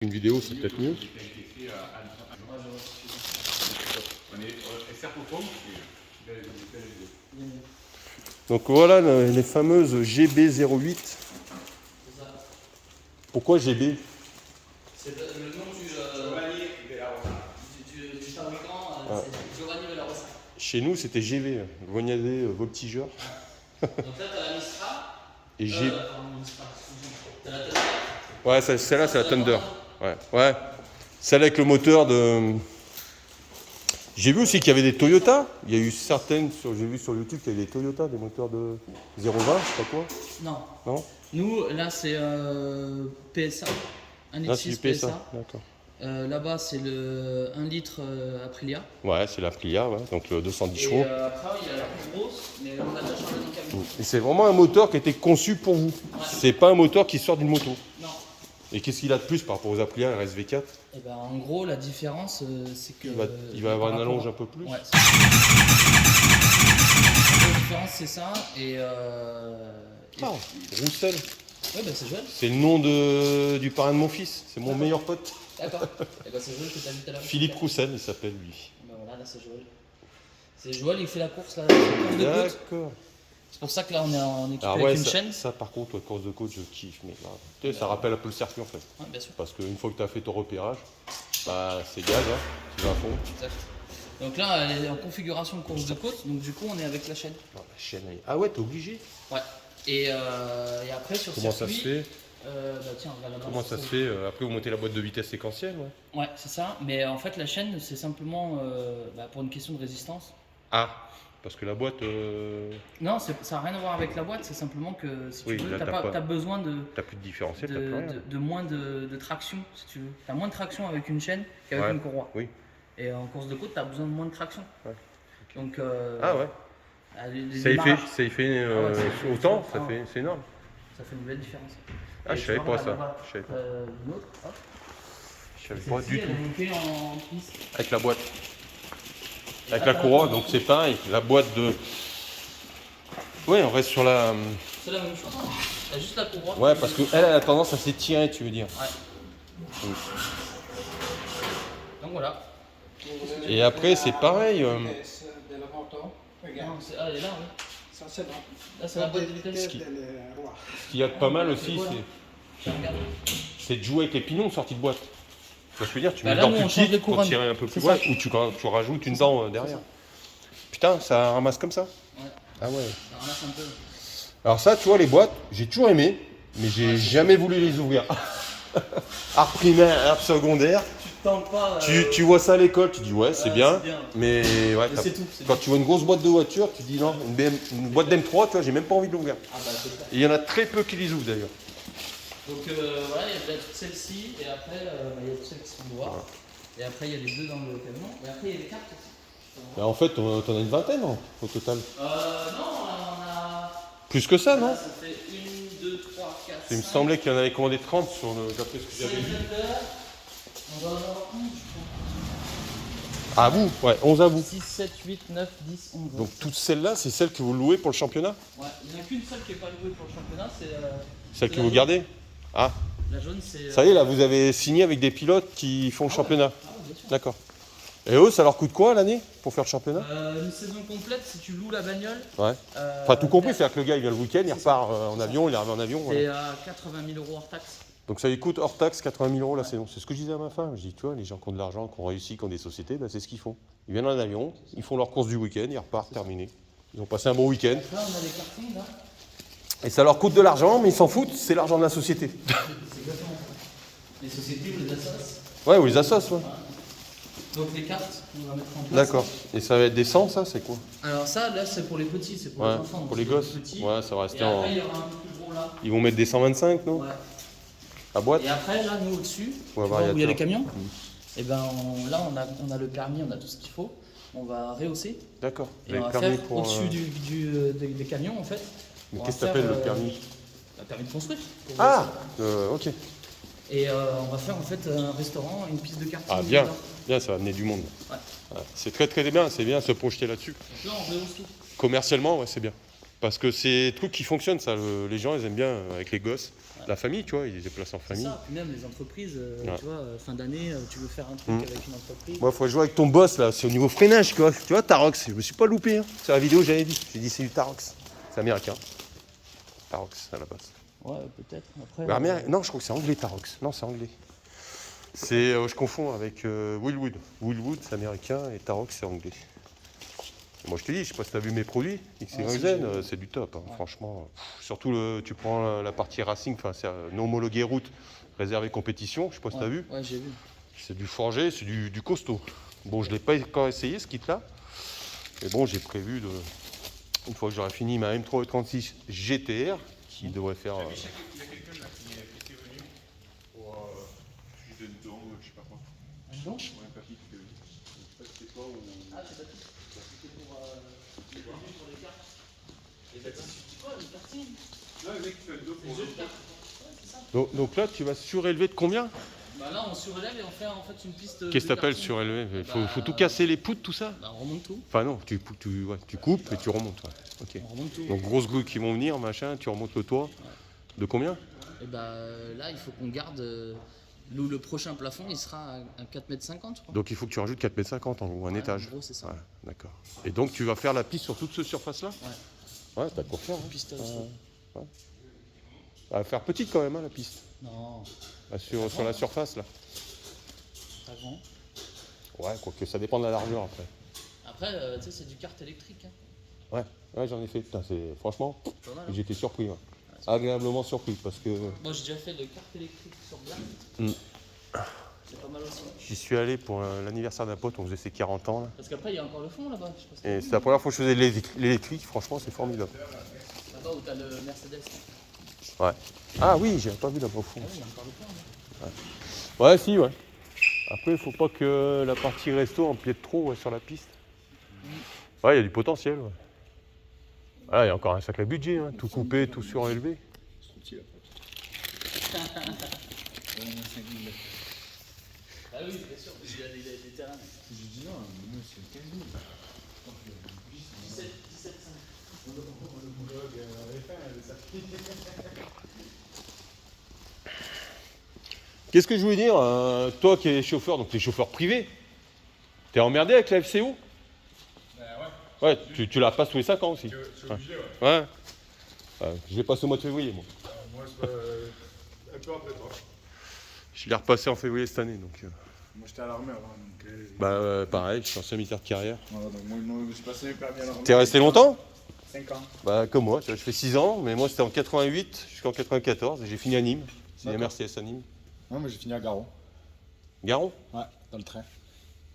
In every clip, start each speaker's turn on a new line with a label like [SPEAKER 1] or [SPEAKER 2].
[SPEAKER 1] Une vidéo, c'est peut-être mieux. Donc voilà les fameuses GB08. Pourquoi GB?
[SPEAKER 2] C'est le nom du fabricant, c'est Giovanni de la Rosa.
[SPEAKER 1] Chez nous, c'était GV, Vognadé Voltigeur.
[SPEAKER 2] Donc là, tu as la Mistra.
[SPEAKER 1] Et G.
[SPEAKER 2] T'as la Thunder.
[SPEAKER 1] Ouais, celle-là, c'est la Thunder. Ouais. Celle avec le moteur de. J'ai vu aussi qu'il y avait des Toyota. Il y a eu certaines, j'ai vu sur YouTube qu'il y avait des Toyota, des moteurs de 0,20, je sais pas quoi.
[SPEAKER 2] Non.
[SPEAKER 1] Non.
[SPEAKER 2] Nous, là, c'est PSA. Un litre
[SPEAKER 1] Là, c'est
[SPEAKER 2] 6
[SPEAKER 1] du PSA.
[SPEAKER 2] PSA.
[SPEAKER 1] D'accord.
[SPEAKER 2] Là-bas, c'est le 1 litre Aprilia.
[SPEAKER 1] Ouais, c'est l'Aprilia, ouais. Donc le 210
[SPEAKER 2] Et
[SPEAKER 1] chevaux.
[SPEAKER 2] après, il y a la plus grosse, mais on a déjà changé dans le camion.
[SPEAKER 1] Et c'est vraiment un moteur qui a été conçu pour vous. C'est pas un moteur qui sort d'une moto.
[SPEAKER 2] Non.
[SPEAKER 1] Et qu'est-ce qu'il a de plus par rapport aux Aprilia RSV4?
[SPEAKER 2] Et ben, en gros, la différence, c'est que.
[SPEAKER 1] Il va avoir une
[SPEAKER 2] par rapport-
[SPEAKER 1] allonge un peu plus.
[SPEAKER 2] Ouais. La différence, c'est ça. Et
[SPEAKER 1] Roussel.
[SPEAKER 2] ouais, bah, c'est Joël.
[SPEAKER 1] C'est le nom du parrain de mon fils. C'est mon meilleur pote.
[SPEAKER 2] D'accord. Et ben, c'est Joël que tu as vu tout à l'heure.
[SPEAKER 1] Philippe Roussel, il s'appelle lui.
[SPEAKER 2] Ben voilà, là, c'est Joël. C'est Joël, il fait la course là. C'est la course de côte.
[SPEAKER 1] D'accord.
[SPEAKER 2] C'est pour ça que là, on est en équipé
[SPEAKER 1] Alors
[SPEAKER 2] avec
[SPEAKER 1] ouais,
[SPEAKER 2] une
[SPEAKER 1] ça,
[SPEAKER 2] chaîne.
[SPEAKER 1] ça par contre, course de côte, je kiffe. Mais là, tu sais, ça rappelle un peu le circuit en fait.
[SPEAKER 2] Ouais, bien sûr.
[SPEAKER 1] Parce qu'une fois que tu as fait ton repérage, bah, c'est gaz, hein, tu vas à fond.
[SPEAKER 2] Exact. Donc là, elle est en configuration course de côte. Donc du coup, on est avec la chaîne.
[SPEAKER 1] Ah, la chaîne, ah ouais, t'es obligé.
[SPEAKER 2] Ouais. Et après, sur
[SPEAKER 1] Comment
[SPEAKER 2] circuit,
[SPEAKER 1] ça se fait?
[SPEAKER 2] bah tiens, regarde là-bas.
[SPEAKER 1] Comment ça se fait? Après, vous montez la boîte de vitesse séquentielle, ouais.
[SPEAKER 2] Ouais, c'est ça. Mais en fait, la chaîne, c'est simplement pour une question de résistance.
[SPEAKER 1] Ah, parce que la boîte,
[SPEAKER 2] Non, ça n'a rien à voir avec la boîte. C'est simplement que si tu
[SPEAKER 1] Oui,
[SPEAKER 2] veux,
[SPEAKER 1] là,
[SPEAKER 2] tu
[SPEAKER 1] t'as
[SPEAKER 2] as besoin
[SPEAKER 1] t'as plus de différentiel, t'as plus rien.
[SPEAKER 2] de moins de traction, si tu veux. Tu as moins de traction avec une chaîne qu'avec
[SPEAKER 1] Ouais.
[SPEAKER 2] une courroie.
[SPEAKER 1] Oui.
[SPEAKER 2] Et en course de côte, tu as besoin de moins de traction.
[SPEAKER 1] Ouais.
[SPEAKER 2] Donc,
[SPEAKER 1] Ah ouais.
[SPEAKER 2] les
[SPEAKER 1] Ça y
[SPEAKER 2] démarrages,
[SPEAKER 1] fait
[SPEAKER 2] Ah ouais, ça-
[SPEAKER 1] autant,
[SPEAKER 2] ah.
[SPEAKER 1] c'est énorme.
[SPEAKER 2] ça fait une belle différence.
[SPEAKER 1] Ah,
[SPEAKER 2] Et
[SPEAKER 1] je
[SPEAKER 2] tu
[SPEAKER 1] savais
[SPEAKER 2] vois,
[SPEAKER 1] pas
[SPEAKER 2] regarde
[SPEAKER 1] ça.
[SPEAKER 2] là-bas,
[SPEAKER 1] Je savais pas.
[SPEAKER 2] une autre, hop.
[SPEAKER 1] Je savais pas
[SPEAKER 2] Celle-ci,
[SPEAKER 1] du
[SPEAKER 2] elle
[SPEAKER 1] tout.
[SPEAKER 2] est montée en piste.
[SPEAKER 1] Avec la boîte. Avec
[SPEAKER 2] Ah,
[SPEAKER 1] la
[SPEAKER 2] t'as
[SPEAKER 1] courroie,
[SPEAKER 2] la-
[SPEAKER 1] donc c'est pareil. La boîte de. Ouais, on reste sur la.
[SPEAKER 2] C'est la même chose. Hein. Il y a juste la courroie.
[SPEAKER 1] Ouais, parce qu'elle a tendance à s'étirer, tu veux dire.
[SPEAKER 2] Ouais. Donc voilà.
[SPEAKER 1] Et après, c'est pareil.
[SPEAKER 2] Non, elle est là, oui.
[SPEAKER 3] Ça, c'est bon.
[SPEAKER 2] Là, c'est la boîte de vitesse.
[SPEAKER 1] Ce qu'il y a de pas mal aussi,
[SPEAKER 2] Regarde.
[SPEAKER 1] c'est de jouer avec les pignons sortis de boîte. Tu vois ce que je veux dire? Tu
[SPEAKER 2] Bah
[SPEAKER 1] mets
[SPEAKER 2] là,
[SPEAKER 1] une dent
[SPEAKER 2] nous, on
[SPEAKER 1] plus
[SPEAKER 2] change les
[SPEAKER 1] petite pour
[SPEAKER 2] couronnes.
[SPEAKER 1] tirer un peu plus.
[SPEAKER 2] C'est
[SPEAKER 1] Ouais,
[SPEAKER 2] ça.
[SPEAKER 1] ou tu rajoutes une dent derrière. Putain, ça ramasse comme ça?
[SPEAKER 2] Ouais.
[SPEAKER 1] Ah ouais.
[SPEAKER 2] Ça ramasse un peu.
[SPEAKER 1] Alors ça, tu vois, les boîtes, j'ai toujours aimé, mais j'ai jamais voulu les ouvrir. Art primaire, art secondaire.
[SPEAKER 2] Tu te tentes pas.
[SPEAKER 1] Tu vois ça à l'école, tu dis ouais, c'est bien,
[SPEAKER 2] c'est bien.
[SPEAKER 1] mais ouais,
[SPEAKER 2] Mais c'est tout.
[SPEAKER 1] quand tu vois une grosse boîte de voiture, tu dis non, une boîte d'M3, tu vois, j'ai même pas envie de l'ouvrir.
[SPEAKER 2] Ah bah c'est ça.
[SPEAKER 1] Et il y en a très peu qui les ouvrent d'ailleurs.
[SPEAKER 2] Donc voilà, il y a déjà toutes celles-ci, et après, il y a toutes celles qui sont noires. Et après, il y a les deux dans le camion. Et après, il y a les cartes aussi.
[SPEAKER 1] Bah, en fait, t'en as une vingtaine au total.
[SPEAKER 2] Non, on a.
[SPEAKER 1] Plus que ça, non?
[SPEAKER 2] Ça fait 1, 2, 3, 4.
[SPEAKER 1] Il me semblait qu'il y en avait commandé 30 sur d'après ce que j'avais vu.
[SPEAKER 2] On va en avoir 11, je
[SPEAKER 1] Ah vous? Ouais, 11 à vous.
[SPEAKER 2] crois. 6, 7, 8, 9, 10, 11.
[SPEAKER 1] Donc toutes celles-là, c'est celles que vous louez pour le championnat?
[SPEAKER 2] Ouais, il n'y en a qu'une seule qui n'est pas louée pour le championnat, c'est.
[SPEAKER 1] Celles que
[SPEAKER 2] la
[SPEAKER 1] vous
[SPEAKER 2] jaune.
[SPEAKER 1] gardez? Ah,
[SPEAKER 2] La jaune, c'est.
[SPEAKER 1] ça y est, là, vous avez signé avec des pilotes qui font le championnat.
[SPEAKER 2] Ah ouais, bien sûr.
[SPEAKER 1] D'accord. Et eux, ça leur coûte quoi l'année pour faire le championnat?
[SPEAKER 2] Une saison complète, si tu loues la bagnole.
[SPEAKER 1] Ouais. Enfin, tout compris, c'est-à-dire que le gars, il vient le week-end, il repart en avion, il arrive en avion.
[SPEAKER 2] C'est
[SPEAKER 1] Voilà.
[SPEAKER 2] à 80 000 € hors taxe.
[SPEAKER 1] Donc ça lui coûte hors taxe 80 000 € la saison. C'est ce que je disais à ma femme. Je dis, tu vois, les gens qui ont de l'argent, qui ont réussi, qui ont des sociétés, ben, c'est ce qu'ils font. Ils viennent en avion, ils font leur course du week-end, ils repartent, terminé. Ils ont passé un bon week-end.
[SPEAKER 2] Là, on a les kartings, là.
[SPEAKER 1] Et ça leur coûte de l'argent, mais ils s'en foutent, c'est l'argent de la société.
[SPEAKER 2] C'est exactement ça. Les sociétés ou les assos.
[SPEAKER 1] Ouais, ou les assos, ouais.
[SPEAKER 2] Donc les cartes, on va mettre en place.
[SPEAKER 1] D'accord. Et ça va être des 100, ça, c'est quoi?
[SPEAKER 2] Alors ça, là, c'est pour les petits, c'est pour
[SPEAKER 1] Ouais,
[SPEAKER 2] les enfants.
[SPEAKER 1] pour
[SPEAKER 2] donc
[SPEAKER 1] les
[SPEAKER 2] c'est
[SPEAKER 1] gosses.
[SPEAKER 2] petits.
[SPEAKER 1] Ouais, ça va
[SPEAKER 2] Et
[SPEAKER 1] rester
[SPEAKER 2] après,
[SPEAKER 1] en.
[SPEAKER 2] il y aura un peu plus gros là.
[SPEAKER 1] Ils vont mettre des 125, non?
[SPEAKER 2] Ouais.
[SPEAKER 1] À boîte?
[SPEAKER 2] Et après, là, nous au-dessus, tu
[SPEAKER 1] Ouais,
[SPEAKER 2] vois où il y a les
[SPEAKER 1] variateur.
[SPEAKER 2] camions. Et ben là, on a le permis, on a tout ce qu'il faut. On va rehausser
[SPEAKER 1] D'accord.
[SPEAKER 2] et
[SPEAKER 1] Vous
[SPEAKER 2] on
[SPEAKER 1] avez
[SPEAKER 2] va
[SPEAKER 1] le permis
[SPEAKER 2] faire
[SPEAKER 1] pour.
[SPEAKER 2] au-dessus des camions en fait.
[SPEAKER 1] Mais
[SPEAKER 2] On
[SPEAKER 1] qu'est-ce que
[SPEAKER 2] va
[SPEAKER 1] t'appelles
[SPEAKER 2] faire,
[SPEAKER 1] le permis?
[SPEAKER 2] Un permis de construire.
[SPEAKER 1] Ah ok.
[SPEAKER 2] Et on va faire en fait un restaurant, une piste de karting.
[SPEAKER 1] Ah bien,
[SPEAKER 2] dedans.
[SPEAKER 1] bien, ça va amener du monde.
[SPEAKER 2] Ouais.
[SPEAKER 1] Ouais. C'est très très bien, c'est bien de se projeter là-dessus.
[SPEAKER 2] Donc là, on rehausse tout.
[SPEAKER 1] Commercialement, ouais, c'est bien. Parce que c'est des trucs qui fonctionnent, ça. Les gens, ils aiment bien avec les gosses. la famille, tu vois, ils les déplacent en
[SPEAKER 2] C'est
[SPEAKER 1] famille.
[SPEAKER 2] ça, puis même les entreprises,
[SPEAKER 1] Ouais.
[SPEAKER 2] tu vois, fin d'année, tu veux faire un truc
[SPEAKER 1] Mm.
[SPEAKER 2] avec une entreprise.
[SPEAKER 1] Moi, il faut jouer avec ton boss, là, c'est au niveau freinage, quoi. Tu vois, Tarox, je me suis pas loupé, hein. Sur la vidéo, j'avais dit. J'ai dit, c'est du Tarox. C'est américain. Tarox, à la base.
[SPEAKER 2] Ouais, peut-être. Après.
[SPEAKER 1] Bah, non, je crois que c'est anglais, Tarox. Non, c'est anglais. C'est, je confonds avec Willwood. Willwood, c'est américain, et Tarox, c'est anglais. Moi, je te dis, je sais pas si tu as vu mes produits. XY, c'est du top, hein,
[SPEAKER 2] Ouais.
[SPEAKER 1] franchement. Surtout, tu prends la partie racing, enfin, c'est non homologué route, réservé compétition. Je sais pas si tu as vu.
[SPEAKER 2] Ouais, j'ai vu.
[SPEAKER 1] C'est du forgé, c'est du costaud. Bon, je ne l'ai pas encore essayé, ce kit-là. Mais bon, j'ai prévu, une fois que j'aurai fini ma M336 GTR, qui devrait faire...
[SPEAKER 3] Il y a quelqu'un là qui était venu pour juste un don, je sais pas quoi.
[SPEAKER 2] Un don?
[SPEAKER 3] Ouais, un papy qui était venu. Je sais pas si c'est toi ou.
[SPEAKER 2] Ah, c'est pas tout. C'était pour les cartes. Et bah, c'est quoi, le karting?
[SPEAKER 3] Non, le mec qui fait un don pour.
[SPEAKER 2] Les jeux de cartes. Ouais, c'est ça.
[SPEAKER 1] Donc là, tu vas surélever de combien?
[SPEAKER 2] Bah là, on surélève et on fait en fait une piste.
[SPEAKER 1] Qu'est-ce que
[SPEAKER 2] de
[SPEAKER 1] t'appelles
[SPEAKER 2] karting.
[SPEAKER 1] surélever?
[SPEAKER 2] Bah,
[SPEAKER 1] Faut tout casser, les poutres, tout ça?
[SPEAKER 2] Bah, on remonte tout.
[SPEAKER 1] Enfin non, tu coupes et tu remontes. Ouais. Ok.
[SPEAKER 2] On remonte tout.
[SPEAKER 1] Donc grosses gouttes qui vont venir, machin, tu remontes le toit. De combien?
[SPEAKER 2] Et bah là, il faut qu'on garde. Le prochain plafond, il sera à 4,50 m, je crois.
[SPEAKER 1] Donc il faut que tu rajoutes 4,50 m en gros, un
[SPEAKER 2] Ouais,
[SPEAKER 1] étage.
[SPEAKER 2] En gros, c'est ça.
[SPEAKER 1] Ouais, d'accord. Et donc tu vas faire la piste sur toute cette surface-là?
[SPEAKER 2] Ouais.
[SPEAKER 1] Ouais, t'as de quoi faire. Hein.
[SPEAKER 2] Piste
[SPEAKER 1] Ouais. Elle va faire petite quand même, hein, la piste.
[SPEAKER 2] Non,
[SPEAKER 1] Là, sur la surface, là.
[SPEAKER 2] pas grand.
[SPEAKER 1] Ouais, quoique ça dépend de la largeur après.
[SPEAKER 2] Après, tu sais, c'est du kart électrique. Hein.
[SPEAKER 1] Ouais, j'en ai fait. Putain, franchement,
[SPEAKER 2] Pas mal. Hein.
[SPEAKER 1] j'étais surpris. Ouais. Agréablement surpris parce que
[SPEAKER 2] Moi, j'ai déjà fait le kart électrique sur glace.
[SPEAKER 1] Mm.
[SPEAKER 2] C'est pas mal aussi.
[SPEAKER 1] j'y suis allé pour l'anniversaire d'un pote, on faisait ses 40 ans. Là.
[SPEAKER 2] Parce qu'après, il y a encore le fond là-bas. Je sais pas si
[SPEAKER 1] Et c'est la première fois que je faisais de l'électrique, franchement, c'est formidable.
[SPEAKER 2] là-bas où t'as le Mercedes.
[SPEAKER 1] Ouais. Ah oui, j'avais pas vu là-bas au fond.
[SPEAKER 2] Ah oui, il y a encore le fond. Hein.
[SPEAKER 1] Ouais, si, ouais. Après, il faut pas que la partie resto empiète trop sur la piste. Ouais, il y a du potentiel. Ouais. Ah, il y a encore un sacré budget, hein. Tout coupé, tout surélevé.
[SPEAKER 2] Ah oui, bien sûr, parce qu'il y a des terrains.
[SPEAKER 3] J'ai dit non, moi c'est 15 000.
[SPEAKER 2] 17,5.
[SPEAKER 1] Qu'est-ce que je voulais dire toi qui es chauffeur, donc tu es chauffeur privé, t'es emmerdé avec la FCO? Ouais, tu la passes tous les 5 ans aussi.
[SPEAKER 3] C'est obligé, ouais.
[SPEAKER 1] Ouais. Je l'ai passé au mois de février, moi.
[SPEAKER 3] Moi c'est un peu après toi.
[SPEAKER 1] Je l'ai repassé en février cette année, donc...
[SPEAKER 3] Moi j'étais à l'armée avant, donc.
[SPEAKER 1] Pareil, je suis ancien militaire de carrière.
[SPEAKER 3] Voilà, donc moi je me suis passé mes permis à l'armée.
[SPEAKER 1] T'es resté longtemps?
[SPEAKER 3] 5 ans.
[SPEAKER 1] Bah, comme moi, tu vois, je fais 6 ans, mais moi c'était en 88 jusqu'en 94, et j'ai fini à Nîmes. C'est
[SPEAKER 3] D'accord.
[SPEAKER 1] MRCS à Nîmes.
[SPEAKER 3] Ouais, moi j'ai fini à Garon.
[SPEAKER 1] Garon?
[SPEAKER 3] Ouais, dans le train.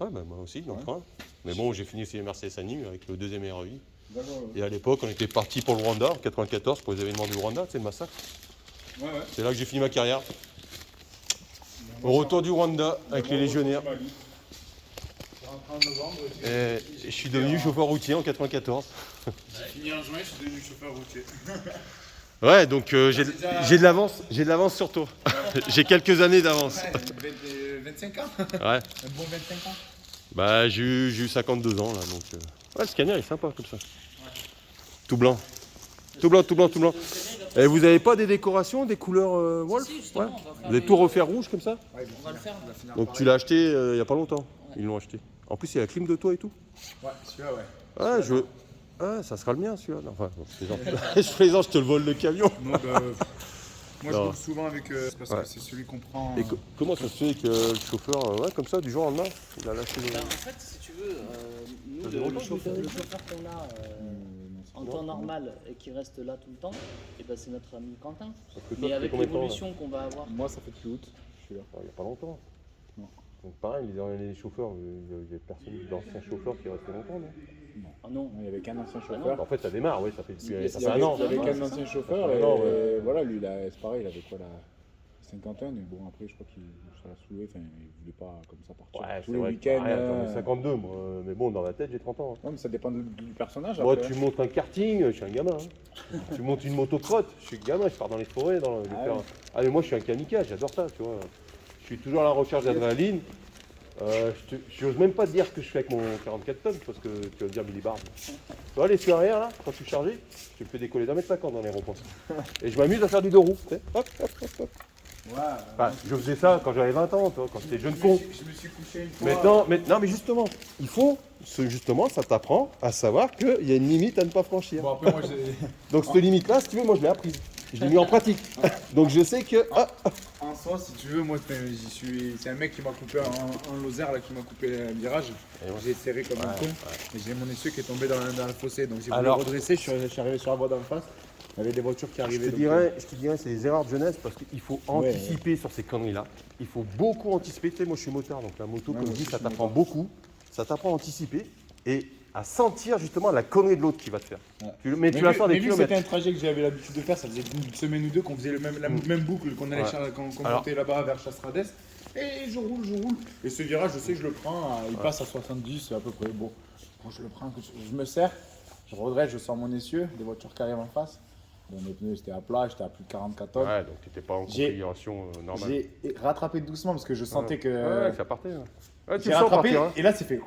[SPEAKER 1] Ouais, bah moi aussi, dans le
[SPEAKER 3] Ouais.
[SPEAKER 1] train. Mais bon, j'ai fini aussi MRCS à Nîmes avec le deuxième REI.
[SPEAKER 3] D'accord, ouais.
[SPEAKER 1] Et à l'époque, on était parti pour le Rwanda, en 94, pour les événements du Rwanda, c'est le massacre.
[SPEAKER 3] Ouais, ouais.
[SPEAKER 1] C'est là que j'ai fini ma carrière. Au retour du Rwanda, avec les légionnaires.
[SPEAKER 3] Je suis rentré en novembre
[SPEAKER 1] Et je suis devenu chauffeur routier en 94.
[SPEAKER 3] j'ai fini en juin, je suis devenu chauffeur routier.
[SPEAKER 1] Ouais, donc j'ai de l'avance sur toi. J'ai quelques années d'avance.
[SPEAKER 3] 25 ans.
[SPEAKER 1] Ouais.
[SPEAKER 3] Un bon 25 ans.
[SPEAKER 1] Bah, j'ai eu 52 ans là, donc. Ouais, le Scania est sympa comme ça. Tout blanc. Tout blanc, tout blanc, tout blanc. Et vous avez pas des décorations, des couleurs Wolf?
[SPEAKER 2] Si, justement,
[SPEAKER 1] Ouais.
[SPEAKER 2] on va faire
[SPEAKER 1] Vous avez
[SPEAKER 2] les-
[SPEAKER 1] tout refaire rouge comme ça?
[SPEAKER 3] Ouais,
[SPEAKER 2] On va le faire.
[SPEAKER 1] Donc tu l'as acheté il y a pas longtemps. Ils l'ont acheté. En plus, il y a la clim de toit et tout.
[SPEAKER 3] Ouais, celui-là, ouais.
[SPEAKER 1] Ouais, ah, ça sera le mien celui-là. Non, enfin, je plaisante. Je plaisante, je te le vole le camion.
[SPEAKER 3] Non, bah, moi je
[SPEAKER 1] Non.
[SPEAKER 3] roule souvent avec. C'est parce
[SPEAKER 1] Ouais.
[SPEAKER 3] que c'est celui qu'on prend.
[SPEAKER 1] Et comment ça se fait que le chauffeur, ouais, comme ça, du jour au lendemain, il a lâché le.
[SPEAKER 2] Ben, en fait, si tu veux, nous,
[SPEAKER 1] Ça fait
[SPEAKER 2] le
[SPEAKER 1] longtemps
[SPEAKER 2] chauffeur,
[SPEAKER 1] que
[SPEAKER 2] le chauffeur qu'on a en temps normal et qui reste là tout le temps, et ben, c'est notre ami Quentin.
[SPEAKER 1] Parce que toi,
[SPEAKER 2] Mais
[SPEAKER 1] ça fait
[SPEAKER 2] avec
[SPEAKER 1] combien de temps, là?
[SPEAKER 2] l'évolution qu'on va avoir,
[SPEAKER 3] Moi ça fait depuis août, je suis là.
[SPEAKER 1] Il n'y a pas longtemps.
[SPEAKER 3] Non.
[SPEAKER 1] Donc pareil, les chauffeurs, il y a personne d'anciens chauffeurs qui est resté longtemps, non?
[SPEAKER 2] ah non,
[SPEAKER 3] Il y avait qu'un ancien
[SPEAKER 2] non.
[SPEAKER 3] chauffeur.
[SPEAKER 1] En fait, ça démarre, oui, ça fait,
[SPEAKER 2] Il y
[SPEAKER 1] ça
[SPEAKER 3] Il
[SPEAKER 1] fait
[SPEAKER 3] y avait,
[SPEAKER 1] un an.
[SPEAKER 3] il y avait
[SPEAKER 2] Ouais,
[SPEAKER 3] qu'un
[SPEAKER 2] c'est
[SPEAKER 3] ancien
[SPEAKER 2] ça.
[SPEAKER 3] chauffeur
[SPEAKER 1] Ça fait
[SPEAKER 3] et
[SPEAKER 1] un an, ouais.
[SPEAKER 3] voilà, lui c'est pareil, il avait quoi la cinquantaine, et bon après je crois qu'il ça l'a saoulé, enfin il voulait pas comme ça partir
[SPEAKER 1] Ouais,
[SPEAKER 3] tous
[SPEAKER 1] c'est
[SPEAKER 3] les
[SPEAKER 1] vrai.
[SPEAKER 3] week-ends.
[SPEAKER 1] J'en ai 52, moi. Mais bon, dans la tête, j'ai 30 ans.
[SPEAKER 3] Ouais, mais ça dépend du personnage.
[SPEAKER 1] Moi,
[SPEAKER 3] après.
[SPEAKER 1] tu montes un karting, je suis un gamin. Hein. Tu montes une motocrotte, je suis gamin, je pars dans les forêts.
[SPEAKER 3] Ah ouais.
[SPEAKER 1] Ah, mais moi, je suis un kamikaze, j'adore ça, tu vois. Je suis toujours à la recherche d'adrénaline. Je n'ose même pas te dire ce que je fais avec mon 44 tonnes, parce que tu vas me dire Billy Barnes. vois les feux arrière là, quand je suis chargé, je me fais décoller d'1,50 m dans les ronds-points. Et je m'amuse à faire du deux roues. Tu sais. Hop, hop, hop, hop.
[SPEAKER 3] Ouais,
[SPEAKER 1] Enfin, je faisais ça quand j'avais 20 ans, tu vois, quand j'étais jeune con.
[SPEAKER 3] Je me suis couché une fois.
[SPEAKER 1] Maintenant, non mais justement, il faut, justement, ça t'apprend à savoir qu'il y a une limite à ne pas franchir.
[SPEAKER 3] Bon, après, moi, j'ai.
[SPEAKER 1] Donc cette limite-là, si tu veux, moi je l'ai apprise. Je l'ai mis en pratique. Donc je sais que... Ah,
[SPEAKER 3] En soi, si tu veux, moi, j'y suis. C'est un mec qui m'a coupé un Lozère là, qui m'a coupé un virage.
[SPEAKER 1] Et ouais.
[SPEAKER 3] J'ai serré comme un con. Et j'ai mon essieu qui est tombé dans le fossé. Donc j'ai voulu
[SPEAKER 1] Alors-
[SPEAKER 3] redresser. Je suis arrivé sur la voie d'en face. Il y avait des voitures qui
[SPEAKER 1] je
[SPEAKER 3] arrivaient.
[SPEAKER 1] te dirais, c'est des erreurs de jeunesse parce qu'il faut anticiper sur ces conneries-là. Il faut beaucoup anticiper. Tu sais, moi je suis moteur, donc la moto,
[SPEAKER 3] Ouais,
[SPEAKER 1] comme
[SPEAKER 3] moi
[SPEAKER 1] je dis,
[SPEAKER 3] aussi,
[SPEAKER 1] ça
[SPEAKER 3] je suis
[SPEAKER 1] t'apprend
[SPEAKER 3] moteur.
[SPEAKER 1] beaucoup. Ça t'apprend à anticiper et à sentir justement la connerie de l'autre qui va te faire.
[SPEAKER 3] Ouais.
[SPEAKER 1] Mais tu vas faire des
[SPEAKER 3] vu que
[SPEAKER 1] kilomètres.
[SPEAKER 3] c'était un trajet que j'avais l'habitude de faire, ça faisait une semaine ou deux qu'on faisait la même boucle, qu'on allait
[SPEAKER 1] Ouais.
[SPEAKER 3] qu'on
[SPEAKER 1] Alors-
[SPEAKER 3] montait là-bas vers Chastrades. Et je roule. Et ce virage, je sais que je le prends, il passe à 70 à peu près. Bon, quand je le prends, je me serre, je redresse, je sors mon essieu, des voitures qui arrivent en face. Bon, mes pneus, c'était à plat, j'étais à plus de 44 tonnes.
[SPEAKER 1] Ouais, donc t'étais pas en
[SPEAKER 3] J'ai-
[SPEAKER 1] configuration normale.
[SPEAKER 3] J'ai rattrapé doucement parce que je sentais que.
[SPEAKER 1] Ouais, ça partait. Ouais. Ouais, tu
[SPEAKER 3] J'ai
[SPEAKER 1] le sens
[SPEAKER 3] rattrapé
[SPEAKER 1] partir, hein.
[SPEAKER 3] et là c'est fait.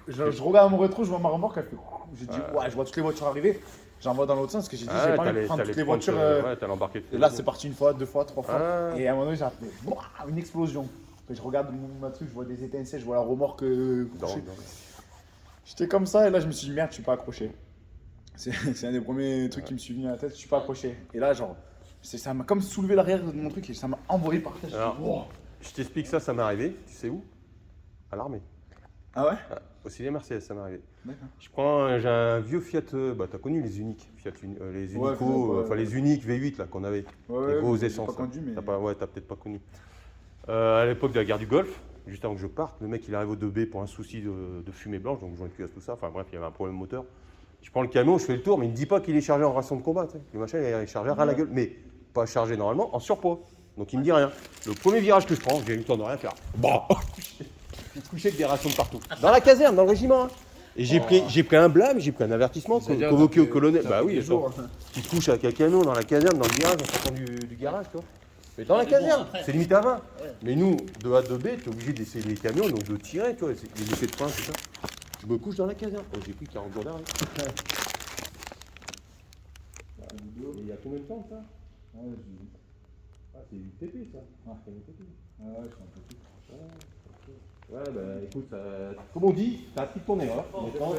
[SPEAKER 3] Je regarde mon rétro, je vois ma remorque, elle fait. Je dis, ouais, je vois toutes les voitures arriver. J'envoie dans l'autre sens parce que j'ai dit, j'ai pas envie de prendre toutes les voitures.
[SPEAKER 1] Ouais, t'as l'embarqué.
[SPEAKER 3] Et là c'est parti une fois, deux fois, trois fois.
[SPEAKER 1] Ah.
[SPEAKER 3] Et à un moment donné, j'ai appelé une explosion. Et je regarde ma truc, je vois des étincelles, je vois la remorque couchée. J'étais comme ça et là je me suis dit, merde, je suis pas accroché. C'est un des premiers trucs qui me suis venu à la tête, je suis pas accroché. Et là, genre, ça m'a comme soulevé l'arrière de mon truc et ça m'a envoyé par terre.
[SPEAKER 1] Alors,
[SPEAKER 3] Je dis, wow.
[SPEAKER 1] Je t'explique ça m'est arrivé. Tu sais où? À l'armée.
[SPEAKER 3] Ah ouais?
[SPEAKER 1] Ah, au ciné Mercedes, ça m'est arrivé.
[SPEAKER 3] D'accord.
[SPEAKER 1] Je prends, j'ai un vieux Fiat, bah t'as connu les uniques, les
[SPEAKER 3] Ouais,
[SPEAKER 1] Unico,
[SPEAKER 3] ouais.
[SPEAKER 1] enfin les uniques V8 là qu'on avait,
[SPEAKER 3] Ouais,
[SPEAKER 1] les gros
[SPEAKER 3] j'ai
[SPEAKER 1] essences.
[SPEAKER 3] pas conduit, mais.
[SPEAKER 1] T'as peut-être pas connu. À l'époque de la guerre du Golfe, juste avant que je parte, le mec il arrive au 2B pour un souci de fumée blanche, donc je joins plus à tout ça. Enfin bref, il y avait un problème moteur. Je prends le camion, je fais le tour, mais il me dit pas qu'il est chargé en ration de combat. Tu sais. Le machin il est chargé à la gueule, mais pas chargé normalement, en surpoids. Donc il me dit rien. Le premier virage que je prends, j'ai eu le temps de rien faire. Bah, je suis couché avec des rations de partout. Dans la caserne, dans le régiment. Hein. Et j'ai pris un blâme, j'ai pris un avertissement,
[SPEAKER 3] C'est-à-dire,
[SPEAKER 1] convoqué au
[SPEAKER 3] t'as
[SPEAKER 1] colonel.
[SPEAKER 3] fait
[SPEAKER 1] Bah
[SPEAKER 3] des
[SPEAKER 1] oui,
[SPEAKER 3] jours,
[SPEAKER 1] attends. Tu te couches avec un camion dans la caserne, dans le virage, en sortant du garage, toi. Mais dans la
[SPEAKER 2] Mais bon,
[SPEAKER 1] caserne,
[SPEAKER 2] après-
[SPEAKER 1] c'est limite à 20.
[SPEAKER 2] Ouais.
[SPEAKER 1] Mais nous, de A, de B, tu es obligé d'essayer les camions, donc de tirer, tu vois, les effets de frein, tout ça. Je me couche dans la caserne. Oh, j'ai pris 40 jours d'arrêt. Il y a combien de temps ça? Ah, c'est une TP ça.
[SPEAKER 3] Ah.
[SPEAKER 1] C'est une TP.
[SPEAKER 3] Ouais, je suis un peu tout.
[SPEAKER 1] Ouais, bah écoute, comme on dit, t'as appris de ton erreur. Maintenant,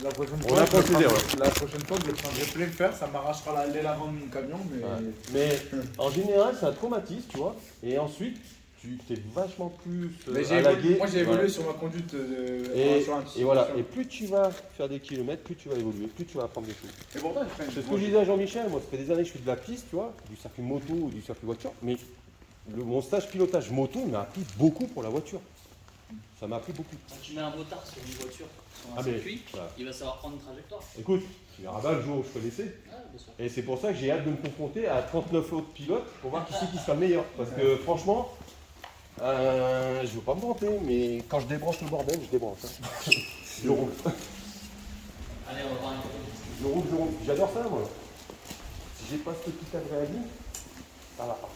[SPEAKER 3] La prochaine
[SPEAKER 1] On
[SPEAKER 3] fois,
[SPEAKER 1] apprend
[SPEAKER 3] je
[SPEAKER 1] ses
[SPEAKER 3] le
[SPEAKER 1] erreurs.
[SPEAKER 3] prendrai- la prochaine fois, je le prendrai plein fer, ça m'arrachera l'aile avant de mon camion, mais.
[SPEAKER 1] Mais en général, c'est un traumatisme, tu vois. Et ensuite, tu t'es vachement plus
[SPEAKER 3] Mais j'ai
[SPEAKER 1] à la
[SPEAKER 3] évolué,
[SPEAKER 1] guet.
[SPEAKER 3] moi j'ai évolué
[SPEAKER 1] Voilà.
[SPEAKER 3] sur ma conduite
[SPEAKER 1] Et voilà, et plus tu vas faire des kilomètres, plus tu vas évoluer, plus tu vas apprendre des choses.
[SPEAKER 3] Et pourtant, je
[SPEAKER 1] C'est ce que je disais à Jean-Michel, moi ça fait des années que je fais de la piste, tu vois, du circuit moto ou du circuit voiture, mais mon stage pilotage moto m'a appris beaucoup pour la voiture. Ça m'a appris beaucoup.
[SPEAKER 2] Quand tu mets un motard sur une voiture, sur un
[SPEAKER 1] Ah, mais,
[SPEAKER 2] circuit,
[SPEAKER 1] voilà.
[SPEAKER 2] il va savoir prendre une trajectoire.
[SPEAKER 1] Écoute, tu verras bien le jour où je connaissais.
[SPEAKER 2] Ah, bien sûr.
[SPEAKER 1] Et c'est pour ça que j'ai hâte de me confronter à 39 autres pilotes pour voir qui c'est qui sera le meilleur. Parce que franchement, je veux pas me vanter, mais quand je débranche le bordel, je débranche. Hein. Je roule.
[SPEAKER 2] Allez, on va voir une photo.
[SPEAKER 1] Je roule. J'adore ça, moi. Si j'ai pas ce petit adrénaline, ça va pas.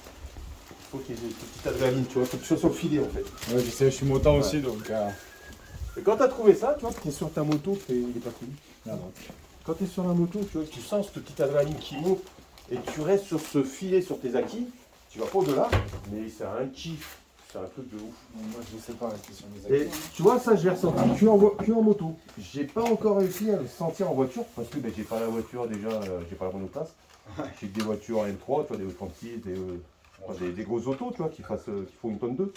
[SPEAKER 1] Il faut qu'il y ait ce petit adrénaline, tu vois, il faut que tu sois sur le filet en fait.
[SPEAKER 3] Ouais, je sais, je suis montant aussi, donc.
[SPEAKER 1] Et quand tu as trouvé ça, tu vois, tu es sur ta moto, il est pas cool.
[SPEAKER 3] Ah, non.
[SPEAKER 1] Quand tu es sur la moto, tu vois, tu sens ce petit adrénaline qui monte et tu restes sur ce filet sur tes acquis, tu vas pas au-delà, mais c'est un kiff, c'est un truc de ouf.
[SPEAKER 3] Moi, je sais pas rester sur mes
[SPEAKER 1] Et
[SPEAKER 3] acquis.
[SPEAKER 1] tu vois, ça, je l'ai ressenti que en moto. J'ai pas encore réussi à le sentir en voiture parce que j'ai pas la voiture déjà, j'ai pas la monoplace. J'ai que des voitures M3, tu vois, des E36, des grosses autos, tu vois, qui font une tonne 2.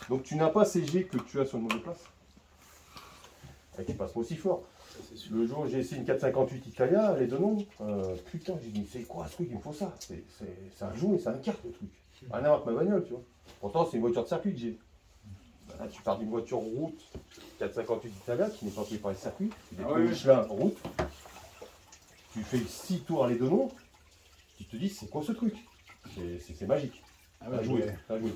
[SPEAKER 1] Donc tu n'as pas ces G que tu as sur une monoplace. Et qui passe pas aussi fort. Le jour où j'ai essayé une 458 Italia, les deux noms, putain, j'ai dit, c'est quoi ce truc, il me faut ça. C'est un jour et c'est un quart le truc. Rien à voir avec ma bagnole, tu vois. Pourtant, c'est une voiture de circuit que j'ai. Là, tu pars d'une voiture route 458 Italia qui n'est pas payée par les circuits. Tu
[SPEAKER 3] Ah oui,
[SPEAKER 1] Michelin route. Tu fais 6 tours à les deux noms. Tu te dis, c'est quoi ce truc? C'est magique.
[SPEAKER 3] Ah ouais,
[SPEAKER 1] à jouer.
[SPEAKER 3] ouais.
[SPEAKER 1] À jouer.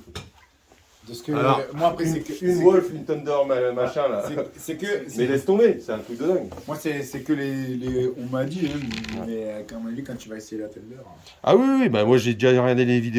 [SPEAKER 3] De ce que.
[SPEAKER 1] Alors,
[SPEAKER 3] moi, après, c'est que.
[SPEAKER 1] Une Wolf, une Thunder, machin là.
[SPEAKER 3] C'est que.
[SPEAKER 1] Mais laisse tomber, c'est un truc de dingue.
[SPEAKER 3] Moi, c'est que les. On m'a dit, hein, mais quand même, quand tu vas essayer la Thunder.
[SPEAKER 1] Ah oui, bah moi j'ai déjà regardé les vidéos.